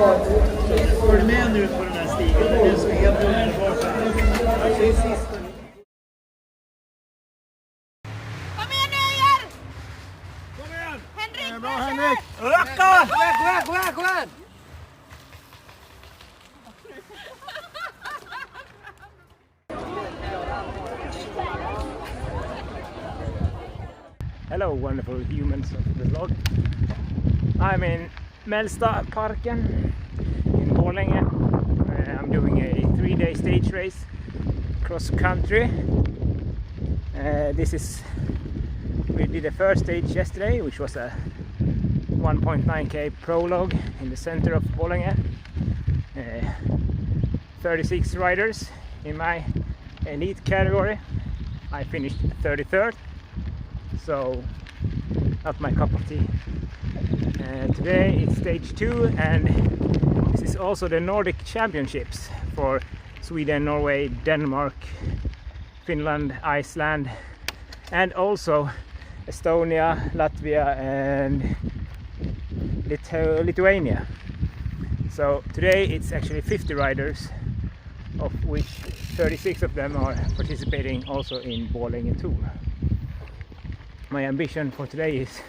Följ med nu på den här stigen. Det är så helt underbart. Det är sista. Kom igen nu Ejer! Kom igen! Henrik! Bra Henrik! Racka! Kom igen! Hello wonderful humans of the vlog. I'm in Melstaparken in Borlänge. I'm doing a 3-day stage race cross country. We did the first stage yesterday, which was a 1.9k prologue in the center of Borlänge. 36 riders in my elite category. I finished 33rd, so not my cup of tea. Today it's stage 2, and this is also the Nordic Championships for Sweden, Norway, Denmark, Finland, Iceland, and also Estonia, Latvia and Lithuania. So today it's actually 50 riders, of which 36 of them are participating also in Borlänge Tour. My ambition for today is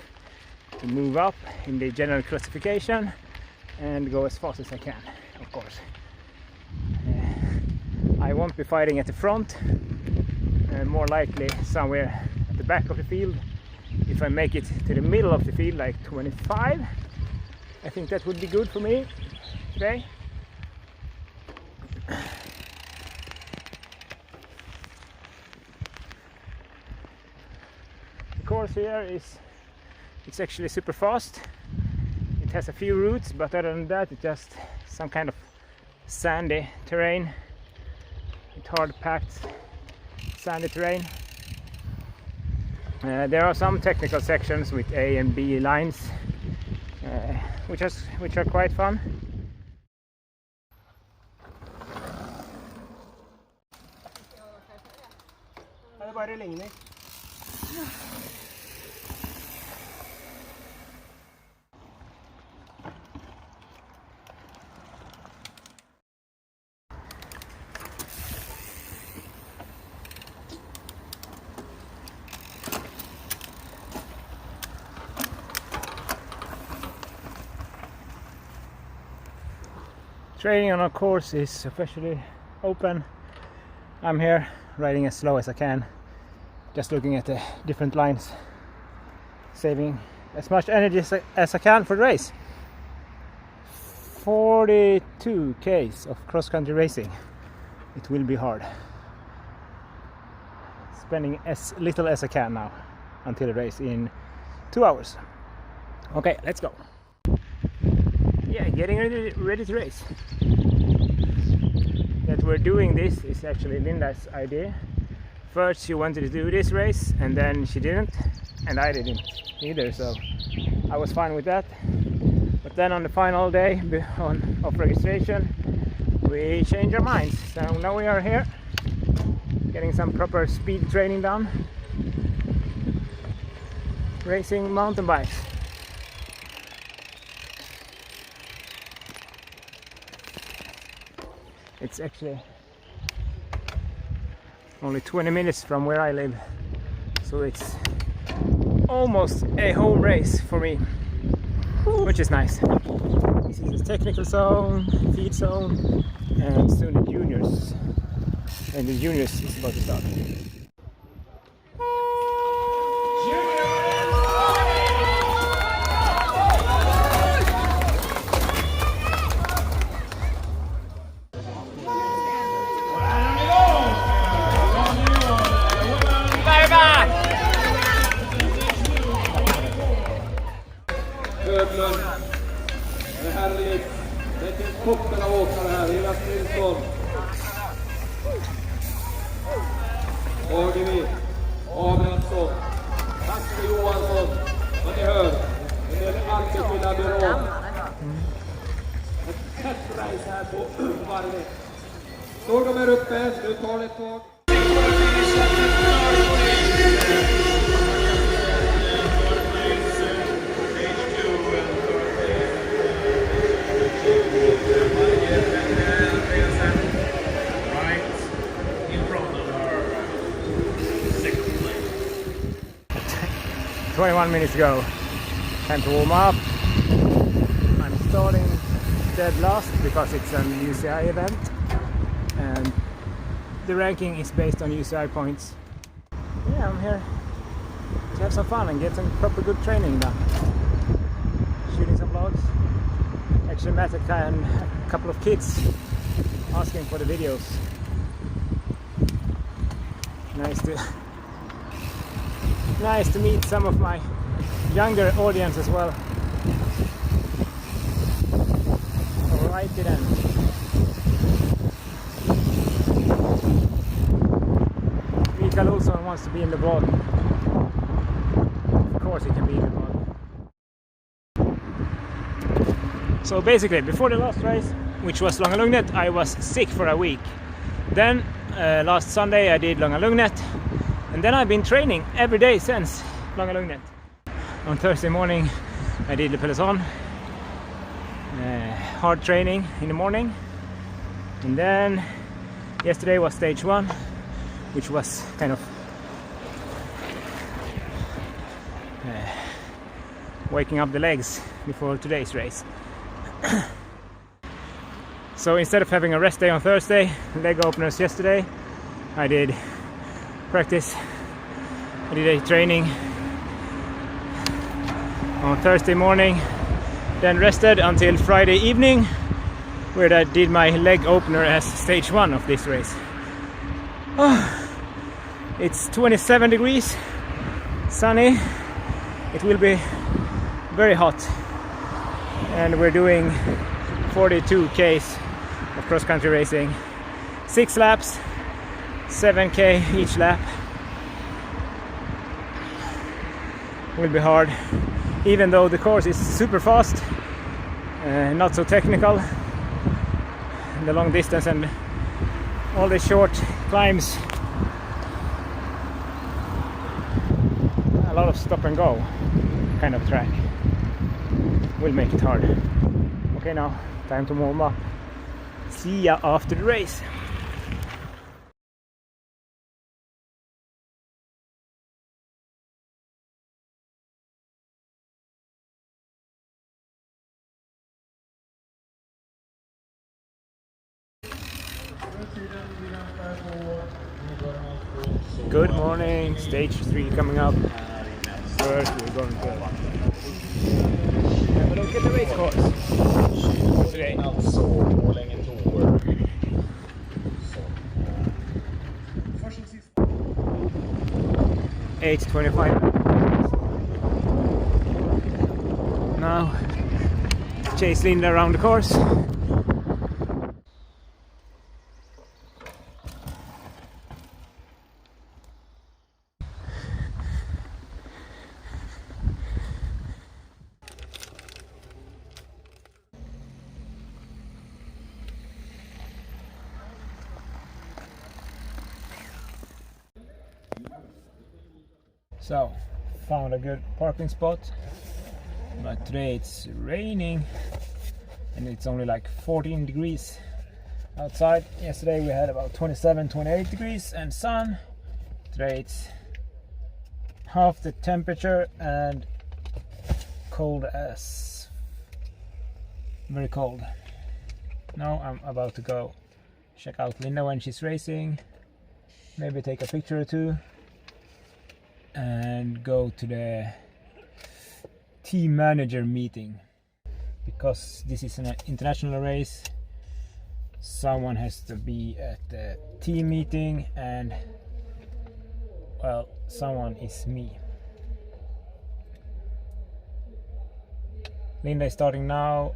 to move up in the general classification and go as fast as I can, of course. I won't be fighting at the front, more likely somewhere at the back of the field. If I make it to the middle of the field, like 25, I think that would be good for me today. The course here it's actually super fast. It has a few routes, but other than that it's just some kind of sandy terrain. It's hard packed sandy terrain. There are some technical sections with A and B lines, which are quite fun. Training on our course is officially open. I'm here riding as slow as I can, just looking at the different lines, saving as much energy as I can for the race. 42 k's of cross-country racing. It will be hard. Spending as little as I can now until the race in 2 hours. Okay, let's go. Yeah, getting ready to race. That we're doing this is actually Linda's idea. First she wanted to do this race, and then she didn't, and I didn't either, so I was fine with that. But then on the final day of registration we changed our minds, so now we are here getting some proper speed training done, racing mountain bikes. It's actually only 20 minutes from where I live, so it's almost a home race for me, which is nice. This is the technical zone, feed zone, and soon the juniors. And the juniors is about to start. Det är härligt. Det finns toppen av åkare här. Hela Nilsson. Ågevi. Abrahamsson. Tack Johansson. Vad ni hör. En del alltid lilla byrå. Ett tätt race här på varje. Står de här uppe. Nu tar det ett tag. Thank you. 21 minutes ago. Time to warm up. I'm starting dead last because it's an UCI event and the ranking is based on UCI points. Yeah, I'm here to have some fun and get some proper good training done. Shooting some vlogs. Actually met a couple of kids asking for the videos. Nice to meet some of my younger audience as well. Alrighty then. Mikael also wants to be in the vlog. Of course he can be in the vlog. So basically, before the last race, which was Långalugnet, I was sick for a week. Then last Sunday I did Långalugnet, and then I've been training every day since Långalugnet. On Thursday morning I did the peloton, hard training in the morning, and then yesterday was stage 1, which was kind of waking up the legs before today's race. So instead of having a rest day on Thursday, leg openers yesterday, I did practice, I did a training on Thursday morning, then rested until Friday evening, where I did my leg opener as stage 1 of this race. It's 27 degrees, sunny, it will be very hot, and we're doing 42 Ks of cross-country racing, 6 laps, 7K each lap. Will be hard, even though the course is super fast, not so technical. The long distance and all the short climbs, a lot of stop and go kind of track will make it hard. Okay, now time to warm up. See ya after the race. Good morning, stage 3 coming up. First we're going to have a look at the race course today. Alltså Borlänge Tour. 8:25. Now chase Linda around the course. So, found a good parking spot, but today it's raining and it's only like 14 degrees outside. Yesterday we had about 27-28 degrees and sun. Today it's half the temperature and cold as very cold. Now I'm about to go check out Linda when she's racing, maybe take a picture or two, and go to the team manager meeting. Because this is an international race, someone has to be at the team meeting, and well, someone is me. Linda is starting now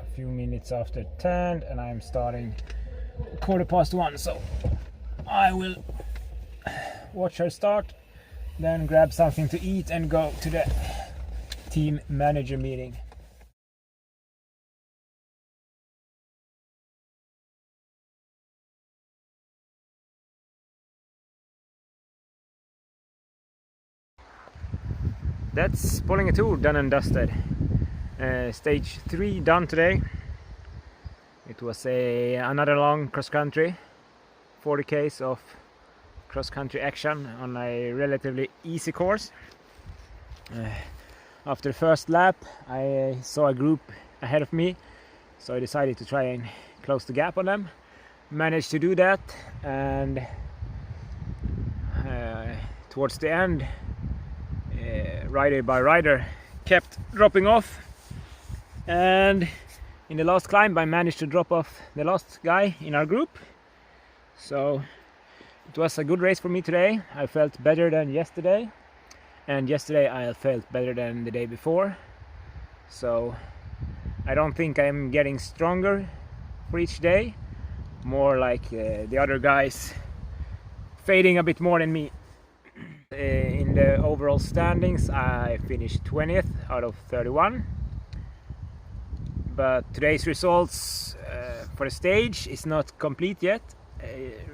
a few minutes after 10 and I'm starting 1:15, so I will watch her start, then grab something to eat and go to the team manager meeting. That's Borlänge Tour done and dusted. Stage 3 done today. It was another long cross country, 40 k's of cross country action on a relatively easy course. After the first lap I saw a group ahead of me, so I decided to try and close the gap on them. Managed to do that, and towards the end rider by rider kept dropping off, and in the last climb I managed to drop off the last guy in our group. So it was a good race for me today. I felt better than yesterday, and yesterday I felt better than the day before. So I don't think I'm getting stronger for each day, more like the other guys fading a bit more than me. In the overall standings I finished 20th out of 31, but today's results for the stage is not complete yet.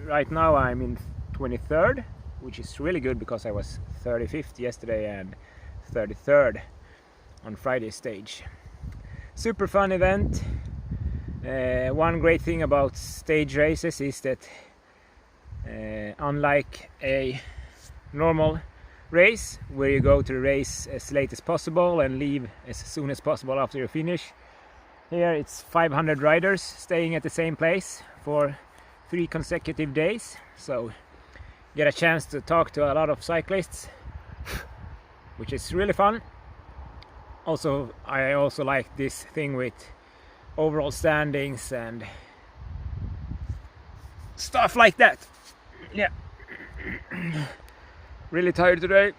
Right now I'm in 23rd, which is really good because I was 35th yesterday and 33rd on Friday's stage. Super fun event. One great thing about stage races is that unlike a normal race where you go to the race as late as possible and leave as soon as possible after you finish, here it's 500 riders staying at the same place for 3 consecutive days, so get a chance to talk to a lot of cyclists, which is really fun. Also, I also like this thing with overall standings and stuff like that. Yeah. Really tired today.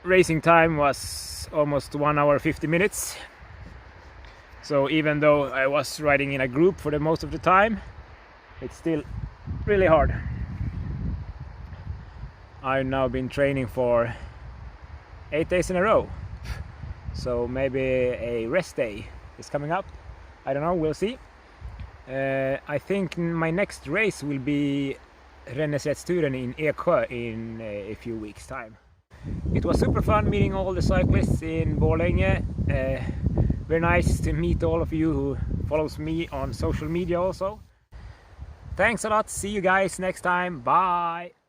Racing time was almost 1 hour 50 minutes. So even though I was riding in a group for the most of the time, it's still really hard. I've now been training for 8 days in a row. So maybe a rest day is coming up. I don't know, we'll see. I think my next race will be Rennesetsturen in Eksjö in a few weeks time. It was super fun meeting all the cyclists in Borlänge. Very nice to meet all of you who follows me on social media also. Thanks a lot, see you guys next time, bye!